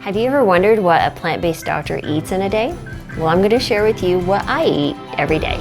Have you ever wondered what a plant-based doctor eats in a day? Well, I'm going to share with you what I eat every day.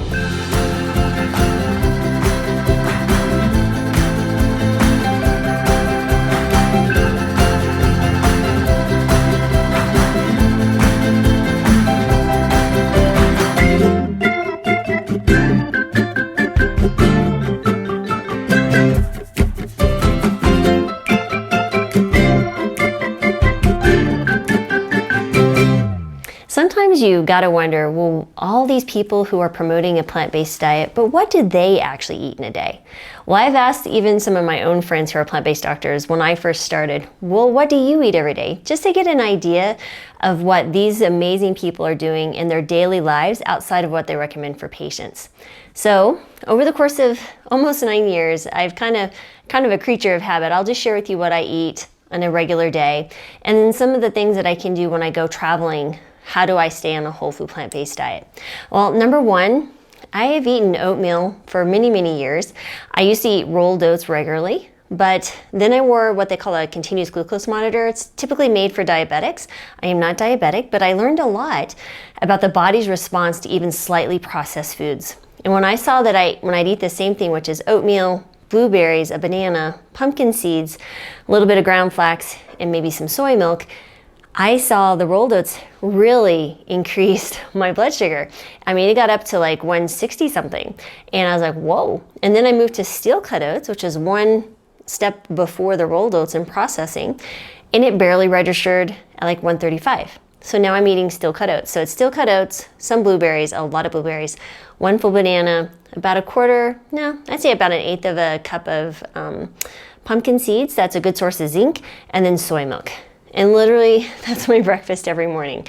Sometimes you gotta wonder, well, all these people who are promoting a plant-based diet, but what do they actually eat in a day? Well, I've asked even some of my own friends who are plant-based doctors when I first started, well, what do you eat every day? Just to get an idea of what these amazing people are doing in their daily lives outside of what they recommend for patients. So over the course of almost 9 years, I've kind of a creature of habit. I'll just share with you what I eat on a regular day, and then some of the things that I can do when I go traveling. How do I stay on a whole food plant-based diet? Well, number one, I have eaten oatmeal for many, many years. I used to eat rolled oats regularly, but then I wore what they call a continuous glucose monitor. It's typically made for diabetics. I am not diabetic, but I learned a lot about the body's response to even slightly processed foods. And when I saw that when I'd eat the same thing, which is oatmeal, blueberries, a banana, pumpkin seeds, a little bit of ground flax, and maybe some soy milk, I saw the rolled oats really increased my blood sugar. I mean, it got up to like 160 something. And I was like, whoa. And then I moved to steel cut oats, which is one step before the rolled oats in processing. And it barely registered at like 135. So now I'm eating steel cut oats. So it's steel cut oats, some blueberries, a lot of blueberries, one full banana, about I'd say about 1/8 of a cup of pumpkin seeds. That's a good source of zinc. And then soy milk. And literally, that's my breakfast every morning.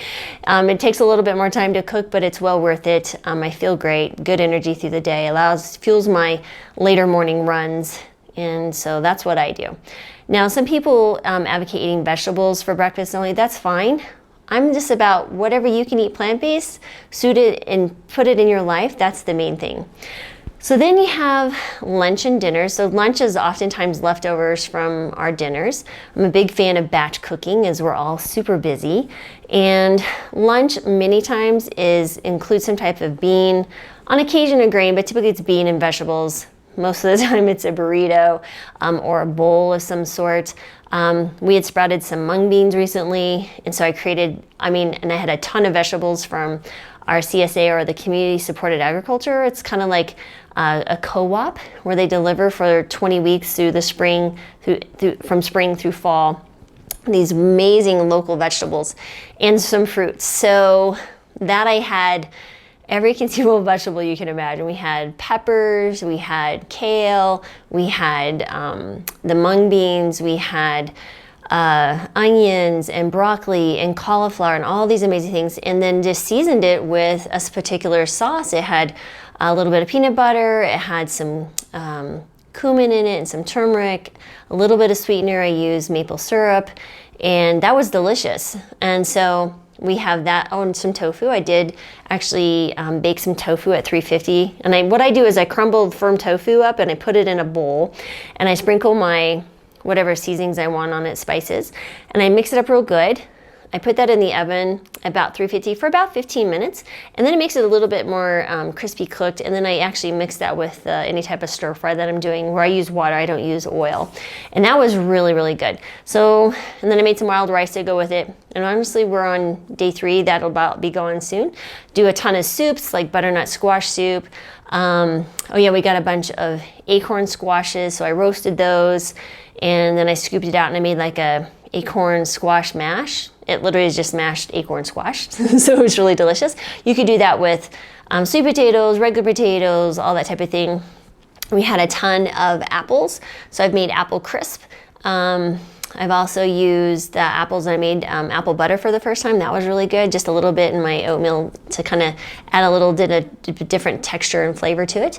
It takes a little bit more time to cook, but it's well worth it. I feel great, good energy through the day, fuels my later morning runs, and so that's what I do. Now, some people advocate eating vegetables for breakfast only. That's fine. I'm just about whatever you can eat plant-based, suit it and put it in your life. That's the main thing. So then you have lunch and dinner. So lunch is oftentimes leftovers from our dinners. I'm a big fan of batch cooking as we're all super busy. And lunch many times includes some type of bean, on occasion a grain, but typically it's bean and vegetables. Most of the time it's a burrito or a bowl of some sort. We had sprouted some mung beans recently, and so I had a ton of vegetables from our CSA, or the Community Supported Agriculture. It's kind of like a co-op where they deliver for 20 weeks through the spring, from spring through fall, these amazing local vegetables and some fruits. So that I had every conceivable vegetable you can imagine. We had peppers, we had kale, we had the mung beans, we had onions and broccoli and cauliflower and all these amazing things, and then just seasoned it with a particular sauce. It had a little bit of peanut butter, it had some cumin in it and some turmeric, a little bit of sweetener. I used maple syrup, and that was delicious. And so we have that. Oh, and some tofu. I did actually bake some tofu at 350. And what I do is I crumble firm tofu up and I put it in a bowl, and I sprinkle my whatever seasonings I want on it, spices, and I mix it up real good. I put that in the oven about 350 for about 15 minutes, and then it makes it a little bit more crispy cooked, and then I actually mix that with any type of stir fry that I'm doing, where I use water, I don't use oil. And that was really, really good. So, and then I made some wild rice to go with it, and honestly, we're on day 3, that'll about be going soon. Do a ton of soups, like butternut squash soup. We got a bunch of acorn squashes, so I roasted those, and then I scooped it out and I made like a acorn squash mash. It literally is just mashed acorn squash, so it was really delicious. You could do that with sweet potatoes, regular potatoes, all that type of thing. We had a ton of apples, so I've made apple crisp. I've also used the apples, and I made apple butter for the first time. That was really good, just a little bit in my oatmeal to kind of add a little different texture and flavor to it.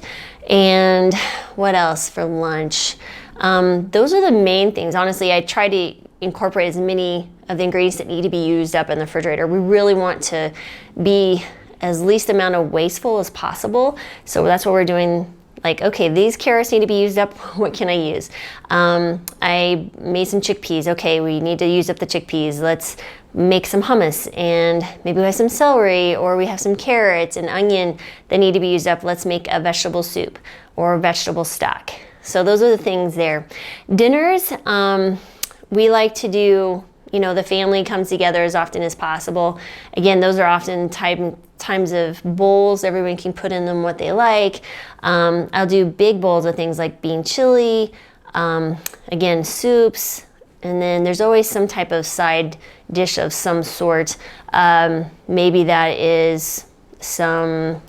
And what else for lunch? Those are the main things. Honestly, I try to incorporate as many of the ingredients that need to be used up in the refrigerator. We really want to be as least amount of wasteful as possible. So that's what we're doing. Like, okay, these carrots need to be used up. What can I use? I made some chickpeas. Okay, we need to use up the chickpeas. Let's make some hummus, and maybe we have some celery, or we have some carrots and onion that need to be used up. Let's make a vegetable soup or a vegetable stock. So those are the things there. Dinners, we like to do, the family comes together as often as possible. Again, those are often times of bowls. Everyone can put in them what they like. I'll do big bowls of things like bean chili, again, soups, and then there's always some type of side dish of some sort. Maybe that is some,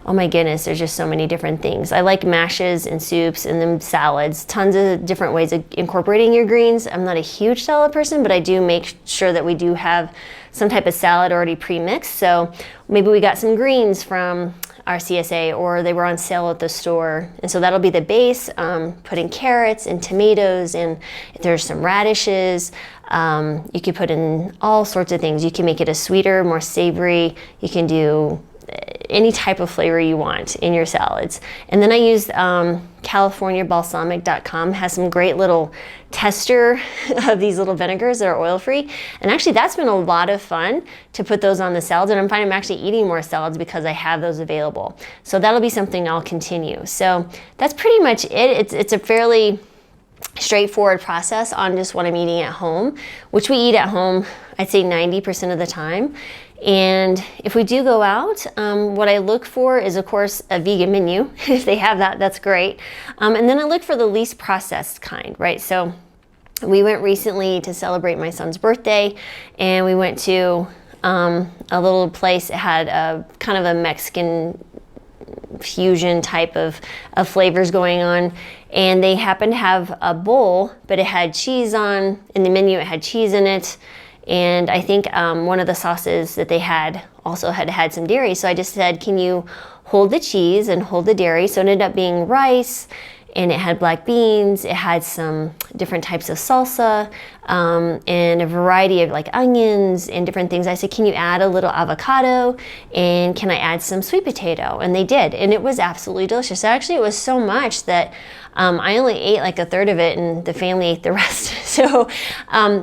oh my goodness, there's just so many different things. I like mashes and soups and then salads, tons of different ways of incorporating your greens. I'm not a huge salad person, but I do make sure that we do have some type of salad already pre-mixed. So maybe we got some greens from our CSA, or they were on sale at the store. And so that'll be the base, put in carrots and tomatoes, and if there's some radishes, you can put in all sorts of things. You can make it a sweeter, more savory. You can do any type of flavor you want in your salads. And then I used CaliforniaBalsamic.com, has some great little tester of these little vinegars that are oil-free. And actually that's been a lot of fun to put those on the salads, and I'm finding I'm actually eating more salads because I have those available. So that'll be something I'll continue. So that's pretty much it. It's a fairly straightforward process on just what I'm eating at home, which we eat at home, I'd say 90% of the time. And if we do go out, what I look for is, of course, a vegan menu. If they have that, that's great. And then I look for the least processed kind, right? So we went recently to celebrate my son's birthday, and we went to a little place that had a kind of a Mexican fusion type of flavors going on, and they happened to have a bowl, but it had cheese on, in the menu it had cheese in it, and I think one of the sauces that they had also had some dairy. So I just said, can you hold the cheese and hold the dairy? So it ended up being rice, and it had black beans, it had some different types of salsa, and a variety of like onions and different things. I said, can you add a little avocado, and can I add some sweet potato? And they did, and it was absolutely delicious. Actually, it was so much that I only ate like a third of it, and the family ate the rest. So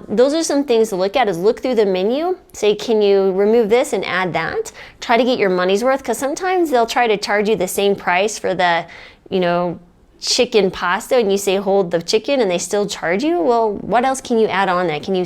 those are some things to look at, is look through the menu, say, can you remove this and add that? Try to get your money's worth, because sometimes they'll try to charge you the same price for the, chicken pasta, and you say hold the chicken and they still charge you. Well, what else can you add on that? Can you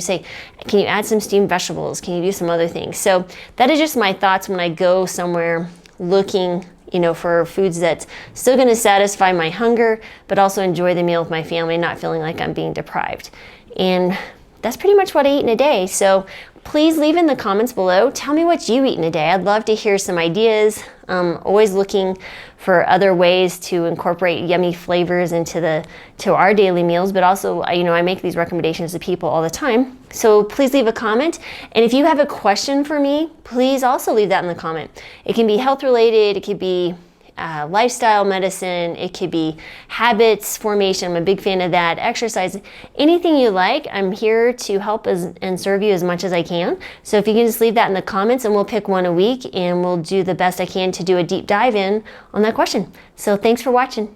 add some steamed vegetables? Can you do some other things? So that is just my thoughts when I go somewhere looking for foods that's still going to satisfy my hunger, but also enjoy the meal with my family, not feeling like I'm being deprived. And that's pretty much what I eat in a day. So please leave in the comments below. Tell me what you eat in a day. I'd love to hear some ideas. Always looking for other ways to incorporate yummy flavors into our daily meals, but also, I make these recommendations to people all the time. So please leave a comment. And if you have a question for me, please also leave that in the comment. It can be health related, it could be lifestyle medicine, it could be habits formation. I'm a big fan of that. Exercise, anything you like. I'm here to help and serve you as much as I can. So if you can just leave that in the comments, and we'll pick one a week, and we'll do the best I can to do a deep dive in on that question. So thanks for watching.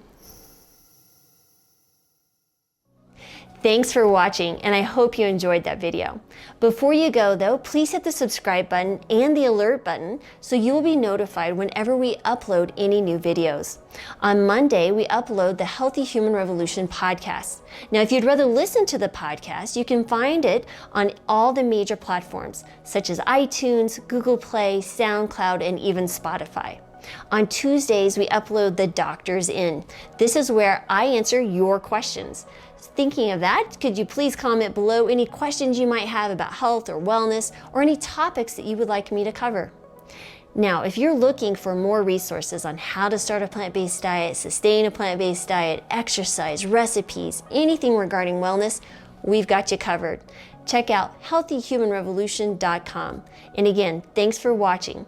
Thanks for watching, and I hope you enjoyed that video. Before you go though, please hit the subscribe button and the alert button so you will be notified whenever we upload any new videos. On Monday, we upload the Healthy Human Revolution podcast. Now, if you'd rather listen to the podcast, you can find it on all the major platforms, such as iTunes, Google Play, SoundCloud, and even Spotify. On Tuesdays, we upload the Doctor's In. This is where I answer your questions. Thinking of that, could you please comment below any questions you might have about health or wellness, or any topics that you would like me to cover? Now, if you're looking for more resources on how to start a plant-based diet, sustain a plant-based diet, exercise, recipes, anything regarding wellness, we've got you covered. Check out healthyhumanrevolution.com. And again, thanks for watching.